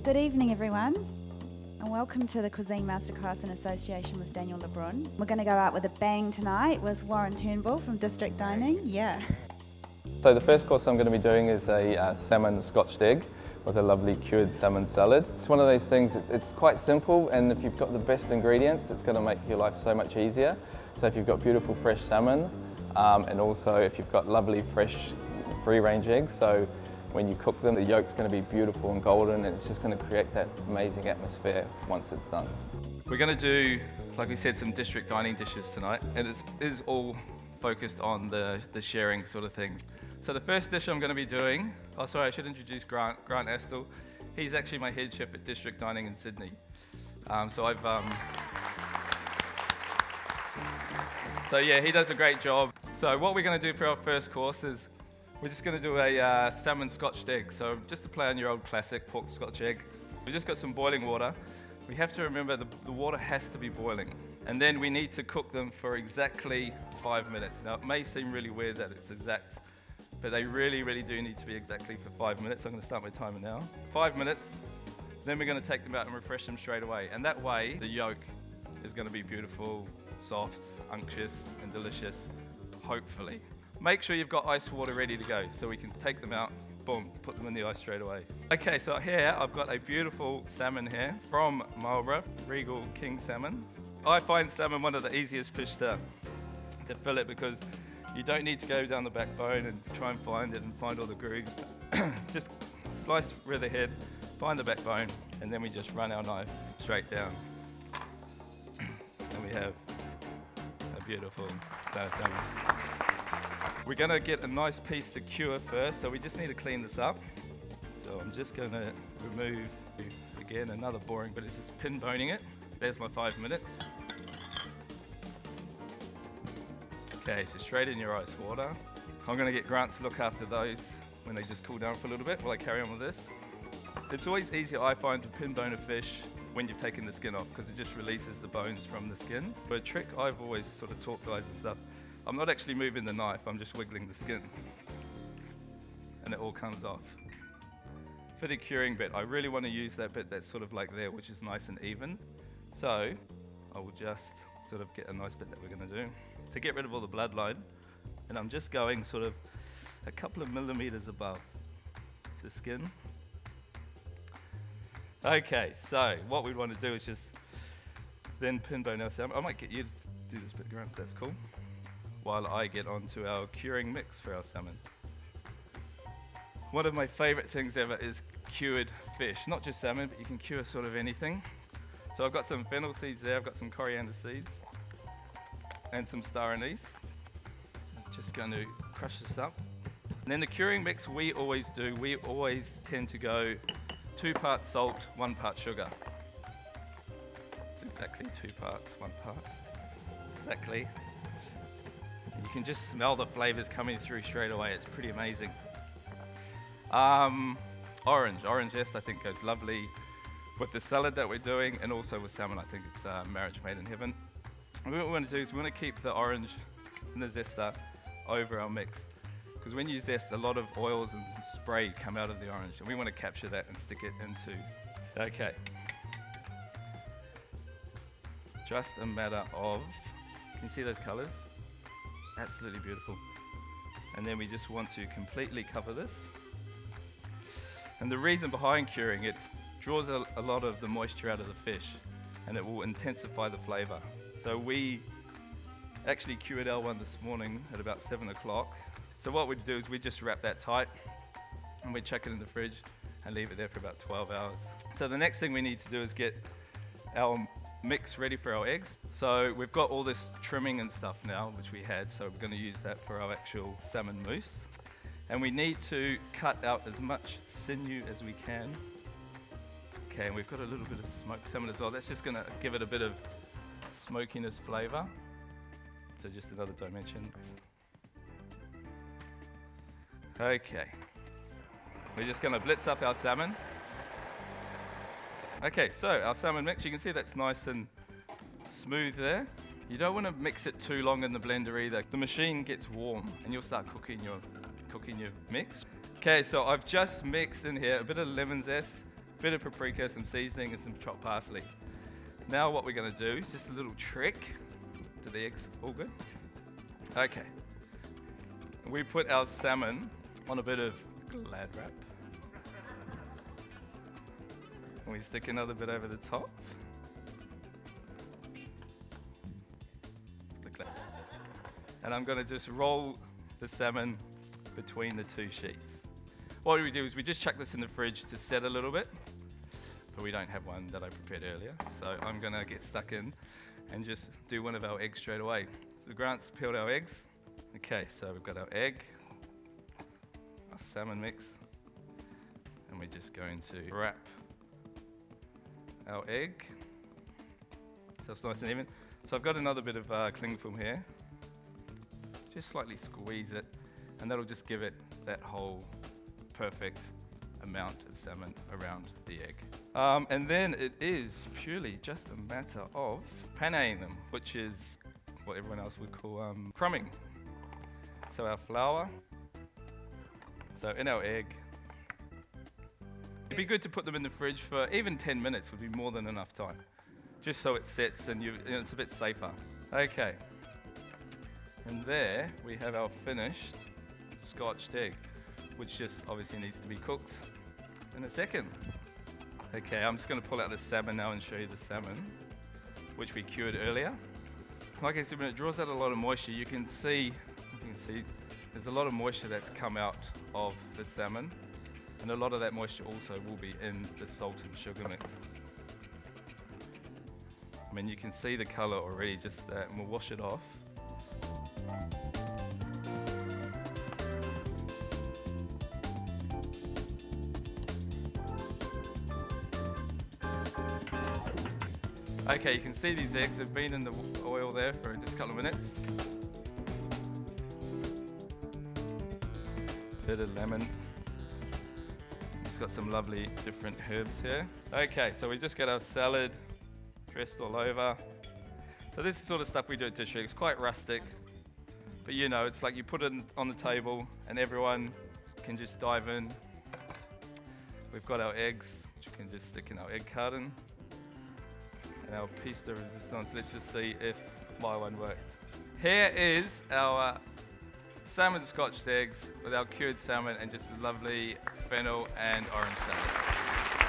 Good evening, everyone, and welcome to the Cuisine Masterclass in association with Daniel LeBrun. We're going to go out with a bang tonight with Warren Turnbull from District Dining. Yeah. So the first course I'm going to be doing is a salmon scotch egg with a lovely cured salmon salad. It's one of those things, it's quite simple, and if you've got the best ingredients, it's going to make your life so much easier. So if you've got beautiful fresh salmon, and also if you've got lovely fresh free-range eggs, so when you cook them, the yolk's going to be beautiful and golden, and it's just going to create that amazing atmosphere once it's done. We're going to do, like we said, some district dining dishes tonight, and it is all focused on the sharing sort of thing. So the first dish I'm going to be doing, oh sorry, I should introduce Grant Astle. He's actually my head chef at District Dining in Sydney. So yeah, he does a great job. So what we're going to do for our first course is we're just going to do a salmon scotched egg. So just to play on your old classic pork scotch egg. We've just got some boiling water. We have to remember the water has to be boiling. And then we need to cook them for exactly 5 minutes. Now it may seem really weird that it's exact, but they really, really do need to be exactly for 5 minutes. So I'm going to start my timer now. 5 minutes, then we're going to take them out and refresh them straight away. And that way, the yolk is going to be beautiful, soft, unctuous, and delicious, hopefully. Make sure you've got ice water ready to go so we can take them out, boom, put them in the ice straight away. Okay, so here I've got a beautiful salmon here from Marlborough, Regal King salmon. I find salmon one of the easiest fish to fillet because you don't need to go down the backbone and try and find it and find all the grooves. Just slice through the head, find the backbone, and then we just run our knife straight down. And we have a beautiful salmon. We're going to get a nice piece to cure first, so we just need to clean this up. So I'm just going to remove, again, another boring, but it's just pin boning it. There's my 5 minutes. Okay, so straight in your ice water. I'm going to get Grant to look after those when they just cool down for a little bit while I carry on with this. It's always easier, I find, to pin bone a fish when you've taken the skin off because it just releases the bones from the skin. But a trick I've always sort of taught guys and stuff, I'm not actually moving the knife, I'm just wiggling the skin. And it all comes off. For the curing bit, I really want to use that bit that's sort of like there, which is nice and even. So I will just sort of get a nice bit that we're going to do to get rid of all the bloodline. And I'm just going sort of a couple of millimeters above the skin. Okay, so what we want to do is just then pin bone our salmon. I might get you to do this bit, Grant, if that's cool, while I get onto our curing mix for our salmon. One of my favorite things ever is cured fish, not just salmon, but you can cure sort of anything. So I've got some fennel seeds there, I've got some coriander seeds, and some star anise. I'm just going to crush this up. And then the curing mix we always tend to go 2 parts salt, 1 part sugar. It's exactly 2 parts, 1 part. Exactly. You can just smell the flavors coming through straight away. It's pretty amazing. Orange zest I think goes lovely with the salad that we're doing and also with salmon. I think it's marriage made in heaven. And what we want to do is we want to keep the orange and the zester over our mix. Because when you zest, a lot of oils and spray come out of the orange, and we want to capture that and stick it into. Okay. Just a matter of, can you see those colors? Absolutely beautiful. And then we just want to completely cover this. And the reason behind curing it draws a lot of the moisture out of the fish, and it will intensify the flavor. So we actually cured L1 this morning at about 7 o'clock. So what we'd do is we just wrap that tight and we'd chuck it in the fridge and leave it there for about 12 hours. So the next thing we need to do is get our mix ready for our eggs. So we've got all this trimming and stuff now, which we had, so we're going to use that for our actual salmon mousse. And we need to cut out as much sinew as we can. Okay, and we've got a little bit of smoked salmon as well. That's just going to give it a bit of smokiness flavor. So just another dimension. Okay, we're just going to blitz up our salmon. Okay, so our salmon mix, you can see that's nice and smooth there. You don't want to mix it too long in the blender either. The machine gets warm and you'll start cooking your mix. Okay, so I've just mixed in here a bit of lemon zest, bit of paprika, some seasoning, and some chopped parsley. Now what we're going to do, just a little trick. Do the eggs all good? Okay. We put our salmon on a bit of Glad wrap. And we stick another bit over the top. Like that. And I'm going to just roll the salmon between the two sheets. What we do is we just chuck this in the fridge to set a little bit, but we don't have one that I prepared earlier. So I'm going to get stuck in and just do one of our eggs straight away. So Grant's peeled our eggs. Okay, so we've got our egg, our salmon mix, and we're just going to wrap our egg so it's nice and even. So I've got another bit of cling film here. Just slightly squeeze it, and that'll just give it that whole perfect amount of salmon around the egg. And then it is purely just a matter of paneing them, which is what everyone else would call crumbing. So our flour, so in our egg. It'd be good to put them in the fridge for even 10 minutes would be more than enough time, just so it sets and it's a bit safer. Okay, and there we have our finished scotched egg, which just obviously needs to be cooked in a second. Okay, I'm just going to pull out the salmon now and show you the salmon, which we cured earlier. Like I said, when it draws out a lot of moisture, you can see there's a lot of moisture that's come out of the salmon, and a lot of that moisture also will be in the salt and sugar mix. I mean, you can see the color already, just that, and we'll wash it off. Okay, you can see these eggs have been in the oil there for just a couple of minutes. Bit of lemon. It's got some lovely different herbs here. Okay, so we just got our salad dressed all over. So this is the sort of stuff we do at Dish Eggs. It's quite rustic, but you know, it's like you put it on the table and everyone can just dive in. We've got our eggs, which we can just stick in our egg carton. And our piece de resistance. Let's just see if my one works. Here is our salmon scotched eggs with our cured salmon and just a lovely fennel and orange salad.